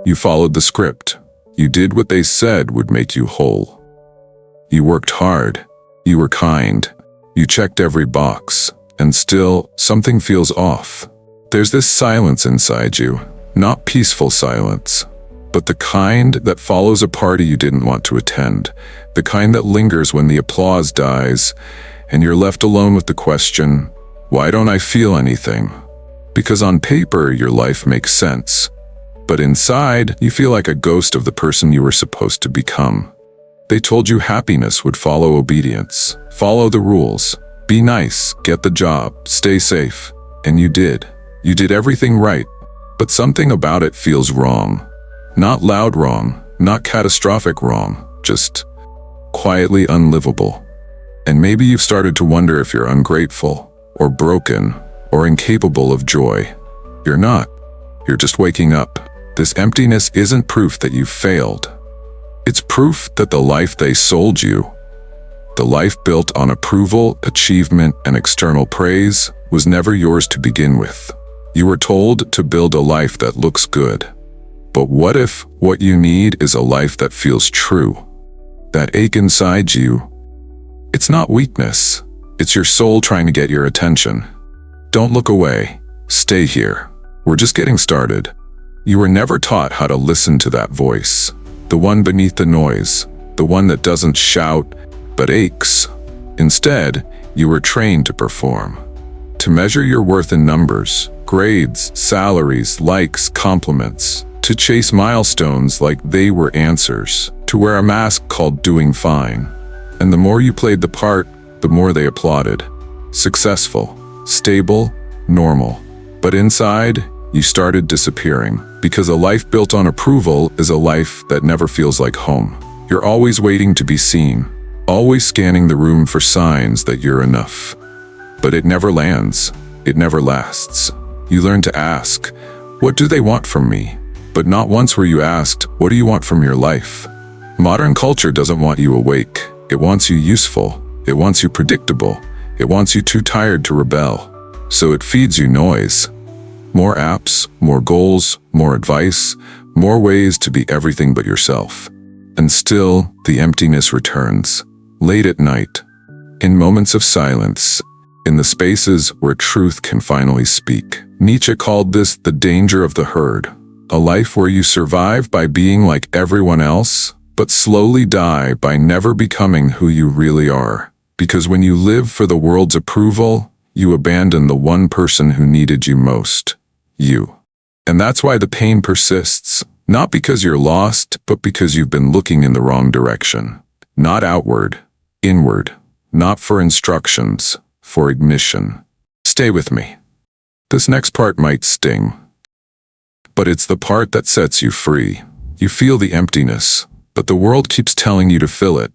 You followed the script. You did what they said would make you whole. You worked hard. You were kind. You checked every box. And still, something feels off. There's this silence inside you. Not peaceful silence, but the kind that follows a party you didn't want to attend. The kind that lingers when the applause dies, and you're left alone with the question, why don't I feel anything? Because on paper, your life makes sense. But inside, you feel like a ghost of the person you were supposed to become. They told you happiness would follow obedience, follow the rules, be nice, get the job, stay safe. And you did. You did everything right. But something about it feels wrong. Not loud wrong, not catastrophic wrong, just quietly unlivable. And maybe you've started to wonder if you're ungrateful, or broken, or incapable of joy. You're not. You're just waking up. This emptiness isn't proof that you failed. It's proof that the life they sold you, the life built on approval, achievement, and external praise, was never yours to begin with. You were told to build a life that looks good. But what if what you need is a life that feels true? That ache inside you, it's not weakness. It's your soul trying to get your attention. Don't look away. Stay here. We're just getting started. You were never taught how to listen to that voice. The one beneath the noise. The one that doesn't shout, but aches. Instead, you were trained to perform. To measure your worth in numbers, grades, salaries, likes, compliments. To chase milestones like they were answers. To wear a mask called doing fine. And the more you played the part, the more they applauded. Successful, stable, normal. But inside, you started disappearing. Because a life built on approval is a life that never feels like home. You're always waiting to be seen. Always scanning the room for signs that you're enough. But it never lands. It never lasts. You learn to ask, what do they want from me? But not once were you asked, what do you want from your life? Modern culture doesn't want you awake. It wants you useful. It wants you predictable. It wants you too tired to rebel. So it feeds you noise. More apps, more goals, more advice, more ways to be everything but yourself. And still, the emptiness returns. Late at night. In moments of silence. In the spaces where truth can finally speak. Nietzsche called this the danger of the herd. A life where you survive by being like everyone else, but slowly die by never becoming who you really are. Because when you live for the world's approval, you abandon the one person who needed you most. You. And that's why the pain persists. Not because you're lost, but because you've been looking in the wrong direction. Not outward, inward. Not for instructions, for ignition. Stay with me. This next part might sting. But it's the part that sets you free. You feel the emptiness, but the world keeps telling you to fill it.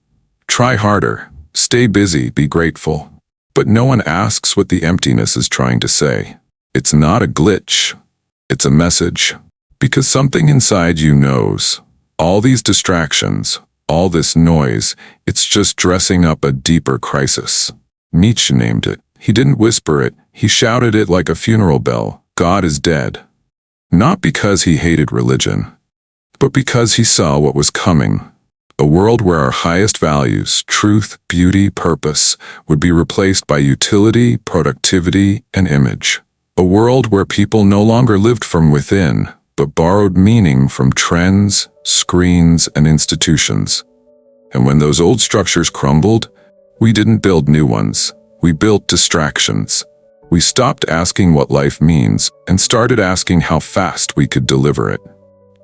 Try harder, stay busy, be grateful. But no one asks what the emptiness is trying to say. It's not a glitch. It's a message. Because something inside you knows. All these distractions, all this noise, it's just dressing up a deeper crisis. Nietzsche named it. He didn't whisper it, he shouted it like a funeral bell. God is dead. Not because he hated religion, but because he saw what was coming. A world where our highest values, truth, beauty, purpose, would be replaced by utility, productivity, and image. A world where people no longer lived from within, but borrowed meaning from trends, screens, and institutions. And when those old structures crumbled, we didn't build new ones. We built distractions. We stopped asking what life means and started asking how fast we could deliver it.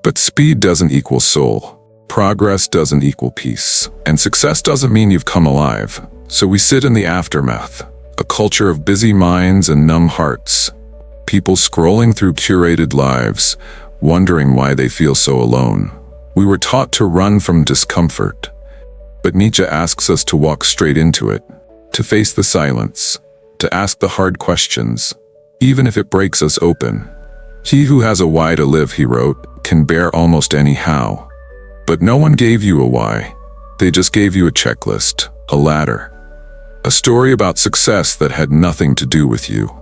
But speed doesn't equal soul. Progress doesn't equal peace. And success doesn't mean you've come alive. So we sit in the aftermath, a culture of busy minds and numb hearts. People scrolling through curated lives, wondering why they feel so alone. We were taught to run from discomfort. But Nietzsche asks us to walk straight into it, to face the silence, to ask the hard questions, even if it breaks us open. He who has a why to live, he wrote, can bear almost any how. But no one gave you a why. They just gave you a checklist, a ladder, a story about success that had nothing to do with you.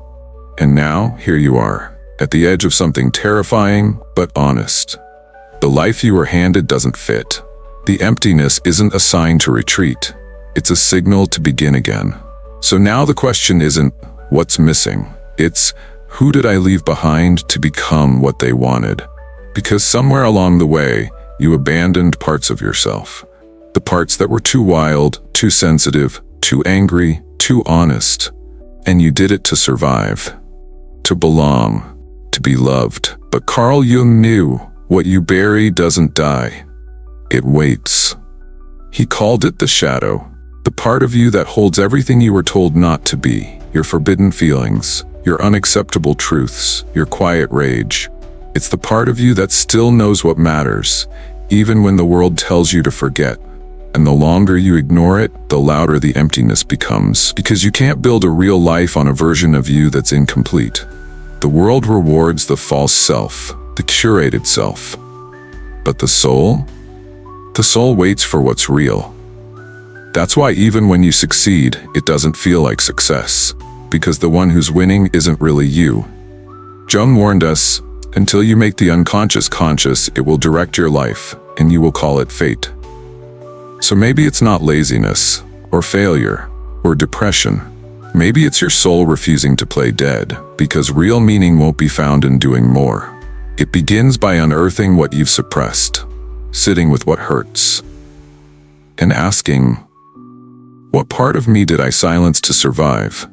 And now, here you are, at the edge of something terrifying but honest. The The life you were handed doesn't fit. The emptiness isn't a sign to retreat. It's a signal to begin again. So now the question isn't, what's missing? It's, who did I leave behind to become what they wanted? Because somewhere along the way, you abandoned parts of yourself. The parts that were too wild, too sensitive, too angry, too honest. And you did it to survive. To belong. To be loved. But Carl Jung knew, what you bury doesn't die. It waits. He called it the shadow. The part of you that holds everything you were told not to be. Your forbidden feelings. Your unacceptable truths. Your quiet rage. It's the part of you that still knows what matters, even when the world tells you to forget. And the longer you ignore it, the louder the emptiness becomes. Because you can't build a real life on a version of you that's incomplete. The world rewards the false self, the curated self. But the soul? The soul waits for what's real. That's why even when you succeed, it doesn't feel like success. Because the one who's winning isn't really you. Jung warned us, until you make the unconscious conscious, it will direct your life, and you will call it fate. So maybe it's not laziness, or failure, or depression. Maybe it's your soul refusing to play dead, because real meaning won't be found in doing more. It begins by unearthing what you've suppressed, sitting with what hurts, and asking, what part of me did I silence to survive?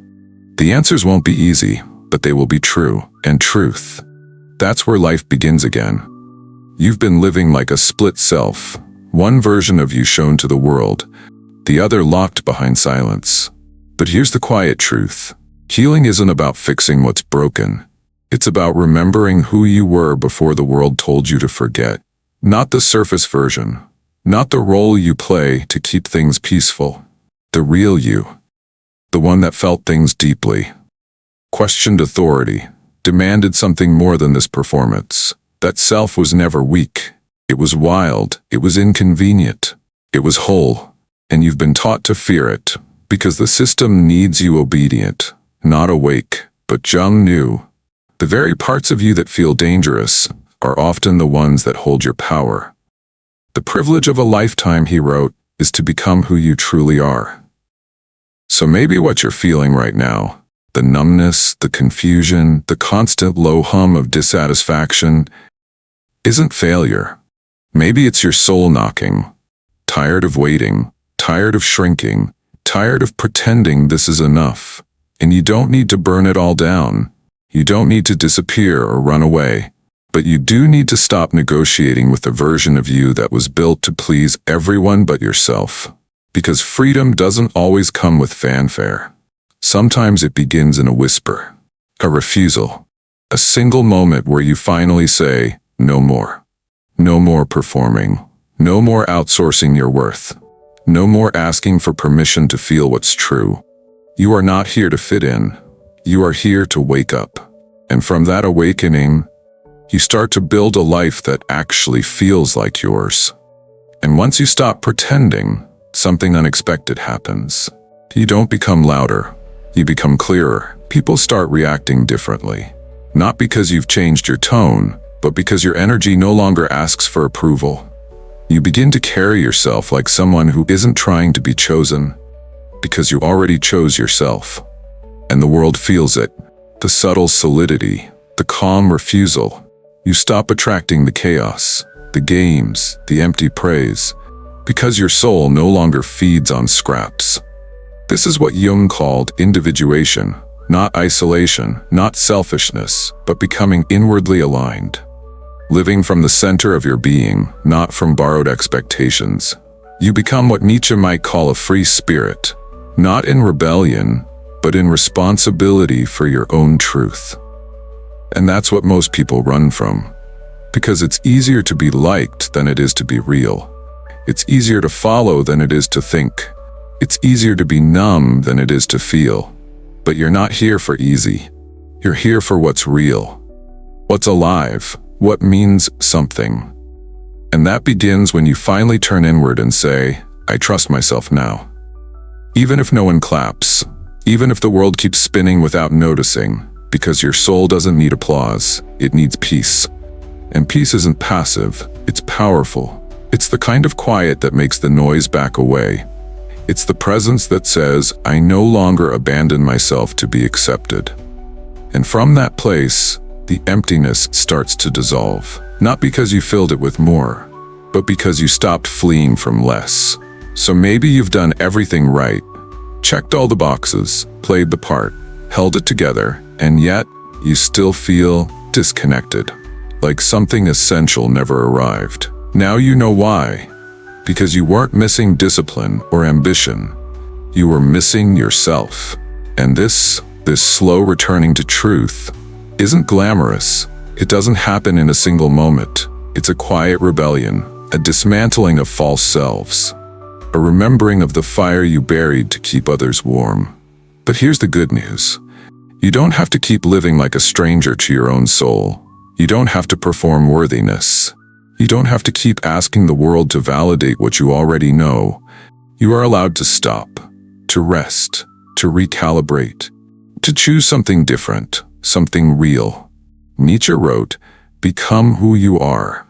The answers won't be easy, but they will be true, and truth. That's where life begins again. You've been living like a split self, one version of you shown to the world, the other locked behind silence. But here's the quiet truth. Healing isn't about fixing what's broken. It's about remembering who you were before the world told you to forget. Not the surface version. Not the role you play to keep things peaceful. The real you. The one that felt things deeply. Questioned authority. Demanded something more than this performance. That self was never weak. It was wild. It was inconvenient. It was whole. And you've been taught to fear it. Because the system needs you obedient, not awake. But Jung knew. The very parts of you that feel dangerous are often the ones that hold your power. The privilege of a lifetime, he wrote, is to become who you truly are. So maybe what you're feeling right now, the numbness, the confusion, the constant low hum of dissatisfaction, isn't failure. Maybe it's your soul knocking, tired of waiting, tired of shrinking, tired of pretending this is enough. And you don't need to burn it all down. You don't need to disappear or run away. But you do need to stop negotiating with the version of you that was built to please everyone but yourself. Because freedom doesn't always come with fanfare. Sometimes it begins in a whisper, a refusal, a single moment where you finally say, no more. No more performing. No more outsourcing your worth. No more asking for permission to feel what's true. You are not here to fit in. You are here to wake up. And from that awakening, you start to build a life that actually feels like yours. And once you stop pretending, something unexpected happens. You don't become louder. You become clearer. People start reacting differently. Not because you've changed your tone, but because your energy no longer asks for approval. You begin to carry yourself like someone who isn't trying to be chosen, because you already chose yourself. And the world feels it. The subtle solidity, the calm refusal. You stop attracting the chaos, the games, the empty praise, because your soul no longer feeds on scraps. This is what Jung called individuation, not isolation, not selfishness, but becoming inwardly aligned. Living from the center of your being, not from borrowed expectations. You become what Nietzsche might call a free spirit, not in rebellion, but in responsibility for your own truth. And that's what most people run from. Because it's easier to be liked than it is to be real. It's easier to follow than it is to think. It's easier to be numb than it is to feel. But you're not here for easy. You're here for what's real. What's alive. What means something. And that begins when you finally turn inward and say, I trust myself now. Even if no one claps. Even if the world keeps spinning without noticing. Because your soul doesn't need applause. It needs peace. And peace isn't passive. It's powerful. It's the kind of quiet that makes the noise back away. It's the presence that says, I no longer abandon myself to be accepted. And from that place, the emptiness starts to dissolve. Not because you filled it with more, but because you stopped fleeing from less. So maybe you've done everything right, checked all the boxes, played the part, held it together, and yet you still feel disconnected, like something essential never arrived. Now you know why. Because you weren't missing discipline or ambition. You were missing yourself. And this slow returning to truth isn't glamorous. It doesn't happen in a single moment. It's a quiet rebellion, a dismantling of false selves, a remembering of the fire you buried to keep others warm. But here's the good news. You don't have to keep living like a stranger to your own soul. You don't have to perform worthiness. You don't have to keep asking the world to validate what you already know. You are allowed to stop, to rest, to recalibrate, to choose something different, something real. Nietzsche wrote, "Become who you are,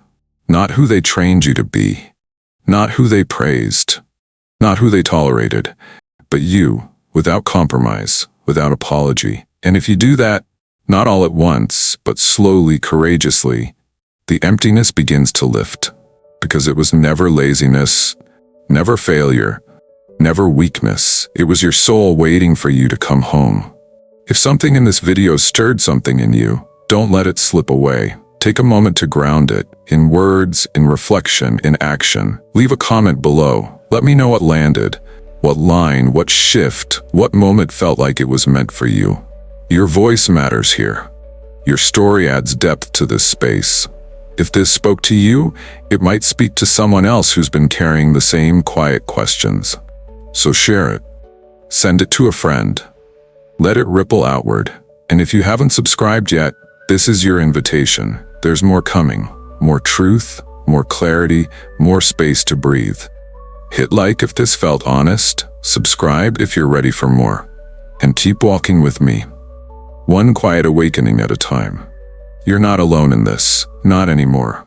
not who they trained you to be, not who they praised, not who they tolerated, but you, without compromise, without apology." And if you do that, not all at once, but slowly, courageously, the emptiness begins to lift, because it was never laziness, never failure, never weakness. It was your soul waiting for you to come home. If something in this video stirred something in you, don't let it slip away. Take a moment to ground it, in words, in reflection, in action. Leave a comment below. Let me know what landed, what line, what shift, what moment felt like it was meant for you. Your voice matters here. Your story adds depth to this space. If this spoke to you, it might speak to someone else who's been carrying the same quiet questions. So share it. Send it to a friend. Let it ripple outward. And if you haven't subscribed yet, this is your invitation. There's more coming. More truth, more clarity, more space to breathe. Hit like if this felt honest, subscribe if you're ready for more. And keep walking with me. One quiet awakening at a time. You're not alone in this, not anymore.